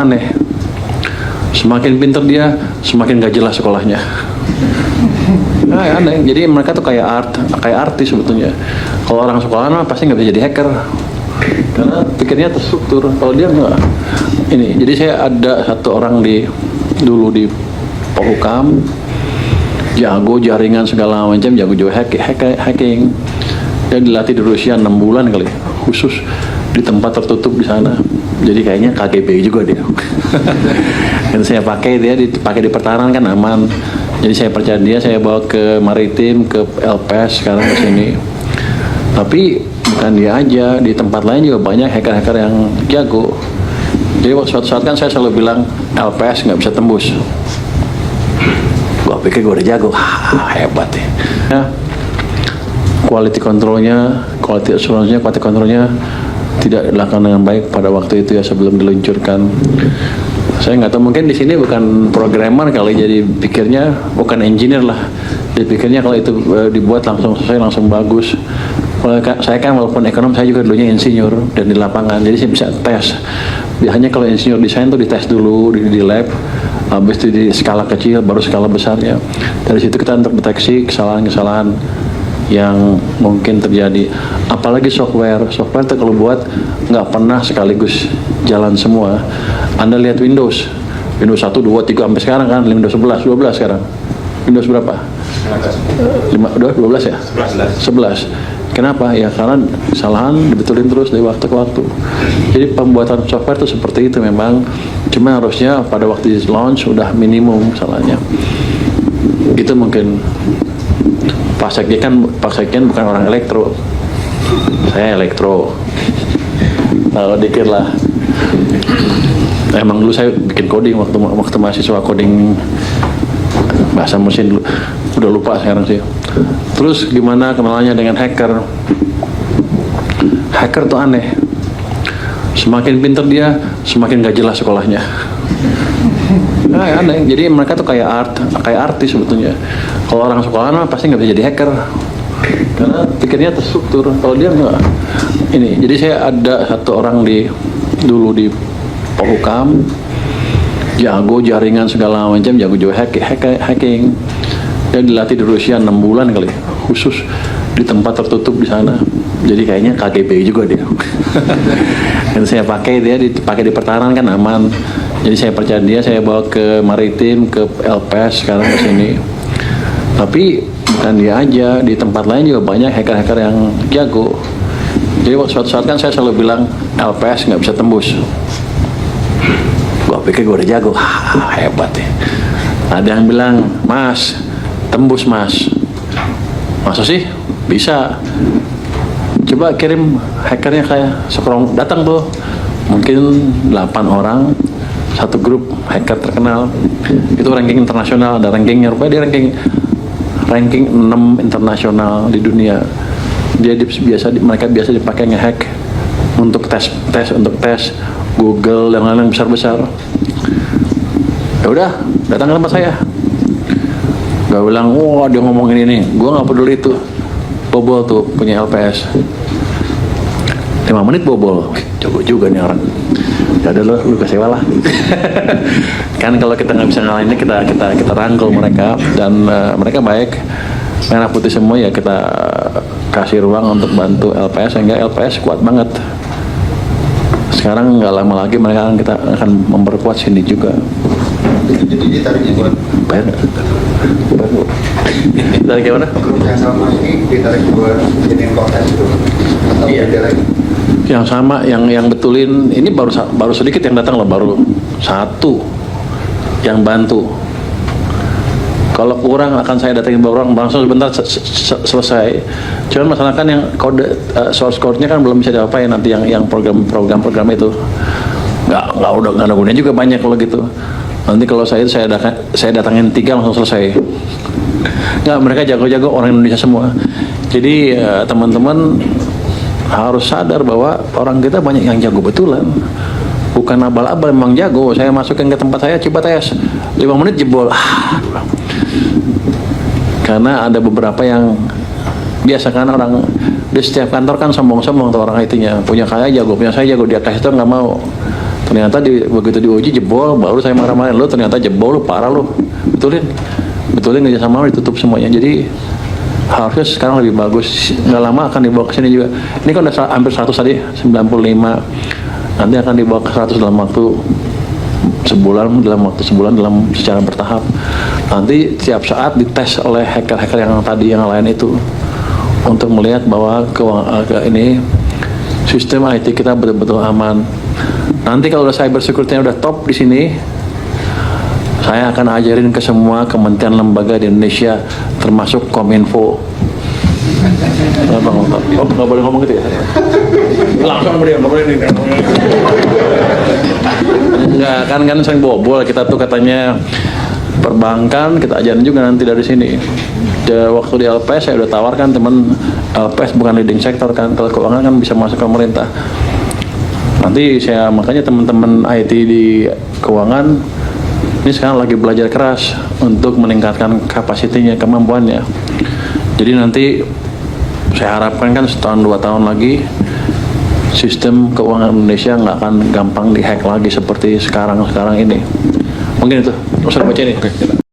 aneh. Semakin pinter dia, semakin gak jelas sekolahnya. Nah, aneh. Jadi mereka tuh kayak artis sebetulnya. Kalau orang sekolahan mah pasti nggak bisa jadi hacker, karena pikirnya terstruktur. Kalau dia nggak. Ini. Jadi saya ada satu orang dulu di Polhukam, jago jaringan segala macam, jago hacking. Dia dilatih di Rusia 6 bulan kali, khusus di tempat tertutup di sana. Jadi kayaknya KGB juga dia. Dan saya pakai dia dipakai di pertahanan kan aman. Jadi saya percaya dia, saya bawa ke maritim, ke LPS sekarang ke sini. Tapi bukan dia aja, di tempat lain juga banyak hacker-hacker yang jago. Jadi suatu saat kan saya selalu bilang LPS nggak bisa tembus. Gua pikir gua udah jago, hebat ya. Quality controlnya, quality assurance-nya, quality controlnya tidak dilakukan dengan baik pada waktu itu ya, sebelum diluncurkan. Saya nggak tahu, mungkin di sini bukan programmer kali, jadi pikirnya bukan engineer lah. Jadi pikirnya kalau itu dibuat langsung selesai, langsung bagus. Kalau saya kan walaupun ekonom, saya juga dulunya insinyur dan di lapangan, jadi saya bisa tes. Biasanya kalau insinyur desain tuh dites dulu di lab, habis itu di skala kecil, baru skala besarnya. Dari situ kita untuk deteksi kesalahan-kesalahan yang mungkin terjadi. Apalagi software tuh kalau buat nggak pernah sekaligus jalan semua. Anda lihat Windows 1, 2, 3 sampai sekarang kan, Windows 11, 12 sekarang. Windows berapa? 12 ya? 11. Kenapa? Ya karena kesalahan dibetulin terus dari waktu ke waktu. Jadi pembuatan software itu seperti itu memang. Cuma harusnya pada waktu di launch udah minimum salahnya. Itu mungkin. Pak Sekjen bukan orang elektro. Saya elektro. Tahu dikit lah. Emang dulu saya bikin coding waktu mahasiswa, coding bahasa mesin dulu. Udah lupa sekarang sih. Terus gimana kenalannya dengan hacker? Hacker tuh aneh. Semakin pinter dia, semakin gak jelas sekolahnya. Nah, aneh. Jadi mereka tuh kayak artis sebetulnya. Kalau orang sekolahan mah pasti nggak bisa jadi hacker, karena pikirnya terstruktur. Kalau dia nggak. Ini. Jadi saya ada satu orang dulu di Polhukam, jago jaringan segala macam, jago hacking. Dia dilatih di Rusia 6 bulan kali, khusus di tempat tertutup di sana. Jadi kayaknya KGB juga dia. Dan saya pakai dia dipakai di pertahanan kan aman. Jadi saya percaya dia, saya bawa ke maritim, ke LPS sekarang ke sini. Tapi bukan dia aja, di tempat lain juga banyak hacker-hacker yang jago. Jadi suatu saat kan saya selalu bilang LPS nggak bisa tembus. Gua pikir gua udah jago, hebat ya. Ada yang bilang, Mas, tembus Mas. Masa sih? Bisa. Coba kirim hackernya kayak sekarang datang tuh. Mungkin 8 orang, satu grup hacker terkenal. Itu ranking internasional, ada rankingnya. Rupanya dia ranking 6 internasional di dunia. Mereka biasa dipakai ngehack untuk tes Google yang lain besar-besar. Ya udah, datang ke tempat saya. Gak bilang, wah dia ngomongin ini. Gua nggak peduli itu. Bobol tuh punya LPS. 5 menit bobol. Jago juga nih orang. Ya udah lu kasih lah. Kan kalau kita nggak bisa ngalahinnya, kita rangkul mereka, dan mereka baik, merah putih semua ya, kita kasih ruang untuk bantu LPS sehingga LPS kuat banget. Sekarang nggak lama lagi kita akan memperkuat sini juga. Jadi ditarik buat bayar Tarik gimana? Yang sama ini ditarik buat jadiin konten itu atau iya. beda lagi? Yang sama, yang betulin ini baru sedikit yang datang loh, baru satu yang bantu. Kalau kurang akan saya datangin orang langsung sebentar selesai. Cuman masalah kan yang kode source code-nya kan belum bisa diapain nanti yang program itu nggak ada gunanya juga banyak kalau gitu. Nanti kalau saya datangin 3 langsung selesai. Nggak, mereka jago-jago orang Indonesia semua. Jadi teman-teman harus sadar bahwa orang kita banyak yang jago betulan. Bukan abal-abal, memang jago. Saya masukin ke tempat saya, coba tes 5 menit jebol. Karena ada beberapa yang biasa kan orang di setiap kantor kan sombong-sombong tuh orang IT-nya, punya saya jago, punya saya jago, dia kasih itu nggak mau. Ternyata begitu diuji jebol, baru saya marah-marahin lo, ternyata jebol, lo parah lo, betulin kerjasama ditutup semuanya. Jadi harusnya sekarang lebih bagus, nggak lama akan dibawa ke sini juga. Ini kan udah hampir 100 tadi, 95, nanti akan dibawa ke 100 dalam waktu sebulan, dalam secara bertahap. Nanti tiap saat dites oleh hacker-hacker yang tadi yang lain itu untuk melihat bahwa ini sistem IT kita betul-betul aman. Nanti kalau udah cyber security-nya udah top di sini, saya akan ajarin ke semua kementerian lembaga di Indonesia, termasuk Kominfo. Oh, nggak boleh ngomong gitu ya? Langsung beliau, nggak boleh nih. Enggak, kan sering bobol kita tuh katanya perbankan, kita ajarin juga nanti dari sini. Waktu di LPS saya udah tawarkan teman, LPS bukan leading sector kan, kalau keuangan kan bisa masuk ke pemerintah. Nanti makanya teman-teman IT di keuangan ini sekarang lagi belajar keras untuk meningkatkan kapasitinya, kemampuannya. Jadi nanti saya harapkan kan setahun 2 tahun lagi sistem keuangan Indonesia nggak akan gampang dihack lagi seperti sekarang ini. Mungkin itu, usah baca ini.